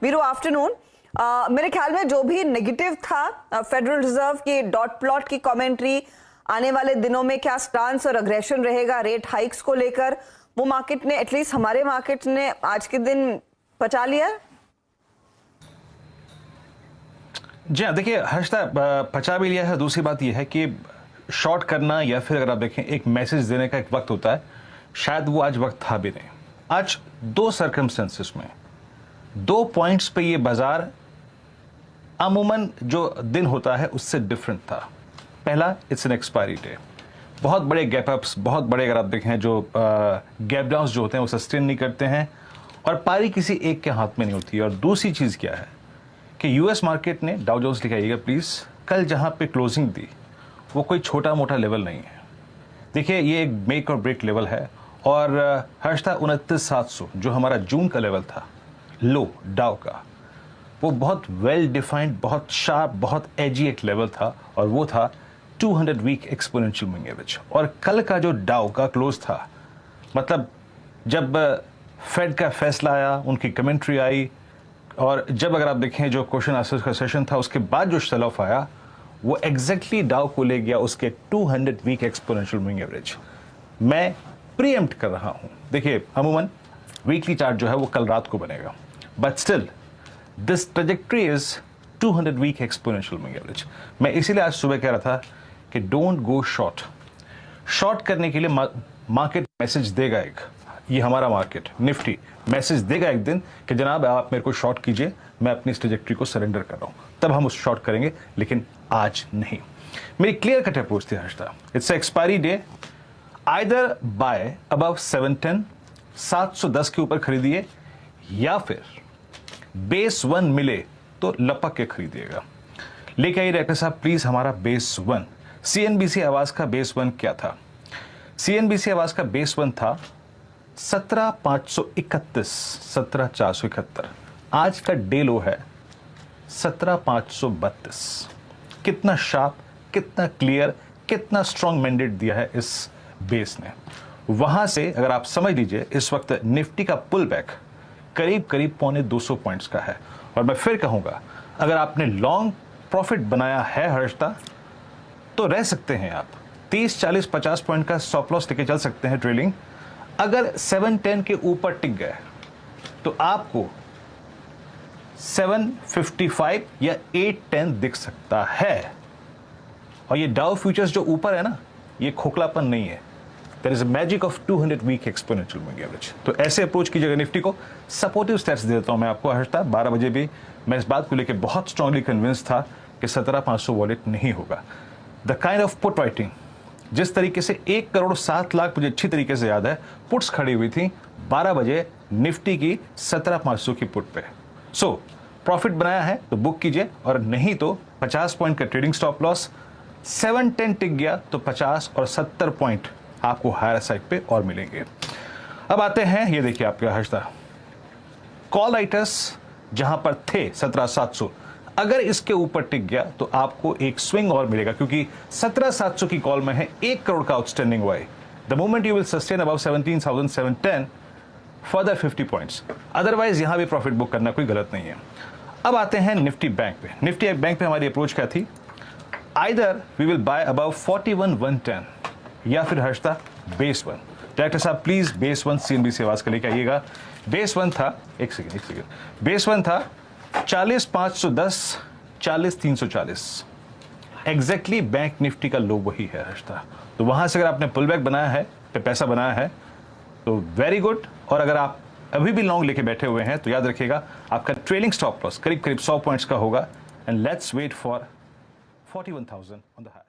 Veeru afternoon. मेरे ख्याल में जो भी नेगेटिव था फेडरल रिजर्व की डॉट प्लॉट की कमेंट्री, आने वाले दिनों में क्या स्टांस और अग्रेशन रहेगा रेट हाइक्स को लेकर, वो मार्केट ने, एटलीस्ट हमारे मार्केट ने आज के दिन पचा लिया। जी हाँ, देखिए हर्षदा, पचा भी लिया है। दूसरी बात यह है कि शॉर्ट करना या फिर अगर आप देखें एक मैसेज देने का एक वक्त होता है, शायद वो आज वक्त था भी नहीं। आज दो सर्कमस्टेंसेस में दो पॉइंट्स पे ये बाजार अमूमन जो दिन होता है उससे डिफरेंट था। पहला, इट्स एन एक्सपायरी डे, बहुत बड़े गैप अप्स, बहुत बड़े अगर आप देखें जो गैप डाउन्स जो होते हैं वो सस्टेन नहीं करते हैं और पारी किसी एक के हाथ में नहीं होती है। और दूसरी चीज़ क्या है कि यूएस मार्केट ने, डाउ जोन्स लिखाइएगा प्लीज़, कल जहाँ पे क्लोजिंग दी वो कोई छोटा मोटा लेवल नहीं है। देखिए ये एक मेक और ब्रेक लेवल है और हर्षदा 29,700 जो हमारा जून का लेवल था लो डाउ का, वो बहुत वेल डिफाइंड, बहुत शार्प, बहुत एजी एक लेवल था और वो था 200 वीक एक्सपोनेंशियल मूविंग एवरेज। और कल का जो डाउ का क्लोज था, मतलब जब फेड का फैसला आया, उनकी कमेंट्री आई और जब अगर आप देखें जो क्वेश्चन आंसर का सेशन था उसके बाद जो सेल ऑफ आया, वो एग्जैक्टली डाउ को ले गया उसके 200 वीक एक्सपोनेंशियल मूविंग एवरेज। मैं प्रीएम्प्ट कर रहा हूं, देखिए अमूमन वीकली चार्ट जो है वो कल रात को बनेगा, but still this trajectory is 200 week exponential moving average. मैं इसीलिए आज सुबह कह रहा था कि डोंट गो शॉर्ट। शॉर्ट करने के लिए मार्केट मैसेज देगा एक, ये हमारा मार्केट निफ्टी मैसेज देगा एक दिन कि जनाब आप मेरे को शॉर्ट कीजिए, मैं अपनी इस ट्रेजेक्ट्री को सरेंडर कर रहा हूं, तब हम उस शॉर्ट करेंगे, लेकिन आज नहीं। मेरी क्लियर कट अप्रोच थी Harshada, it's expiry day, either bye above 710, 710 के ऊपर खरीदिए या फिर बेस 1 मिले तो लपक के खरीदिएगा। लेके आइए डायरेक्टर साहब प्लीज हमारा बेस 1। सीएनबीसी आवाज का बेस 1 क्या था? सीएनबीसी आवाज का बेस 1 था 17,531, 17,471। आज का डे लो है 17,532। कितना शार्प, कितना क्लियर, कितना स्ट्रॉन्ग मैंडेट दिया है इस बेस ने। वहां से अगर आप समझ लीजिए इस वक्त निफ्टी का पुल बैक करीब करीब 250 पॉइंट्स का है। और मैं फिर कहूंगा, अगर आपने लॉन्ग प्रॉफिट बनाया है हर्षदा, तो रह सकते हैं आप 30, 40, 50 पॉइंट का स्टॉप लॉस लेके चल सकते हैं ट्रेलिंग। अगर 710 के ऊपर टिक गए तो आपको 755 या 810 दिख सकता है। और ये डाउ फ्यूचर्स जो ऊपर है ना, ये खोखलापन नहीं है। There is a magic of 200 week exponential moving average. तो ऐसे अप्रोच कीजिएगा निफ्टी को। सपोर्टिव स्टेट्स दे देता हूं मैं आपको हर्षदा। 12 बजे भी मैं इस बात को लेकर बहुत स्ट्रांगली कन्विंस था कि 17,500 वॉलेट नहीं होगा। The kind of put writing, जिस तरीके से 1,07,00,000 मुझे अच्छी तरीके से याद है पुट्स खड़ी हुई थी 12 बजे निफ्टी की 17,500 की पुट पे। सो प्रॉफिट बनाया है तो बुक कीजिए, और नहीं तो 50 पॉइंट का ट्रेडिंग स्टॉप लॉस। 710 टिक गया तो 50 और 70 पॉइंट आपको हायर साइड पे और मिलेंगे। अब आते हैं, ये देखिए आपका हर्षदा कॉल राइटर्स जहां पर थे 17,700, अगर इसके ऊपर टिक गया तो आपको एक स्विंग और मिलेगा, क्योंकि 17,700 की कॉल में है 1 करोड़ का आउटस्टैंडिंग वाई। The moment you will sustain about 17,710 further 50 points, otherwise यहां भी प्रॉफिट बुक करना कोई गलत नहीं है। अब आते हैं निफ्टी बैंक पे। निफ्टी बैंक पे हमारी अप्रोच क्या थी? Either we will buy about 41,110 या फिर हर्षदा बेस 1। डायरेक्टर साहब प्लीज बेस 1 सीएनबीसी आवाज का लेके आइएगा। बेस 1 था, एक सेकेंड, बेस 1 था 40,510, 40,340। एग्जैक्टली बैंक निफ्टी का लो वही है हर्षदा। तो वहां से अगर आपने पुल बैक बनाया है, पैसा बनाया है, तो वेरी गुड। और अगर आप अभी भी लॉन्ग लेके बैठे हुए हैं तो याद रखिएगा आपका ट्रेलिंग स्टॉप लॉस करीब करीब 100 पॉइंट्स का होगा। And let's wait for 41,000 on the high.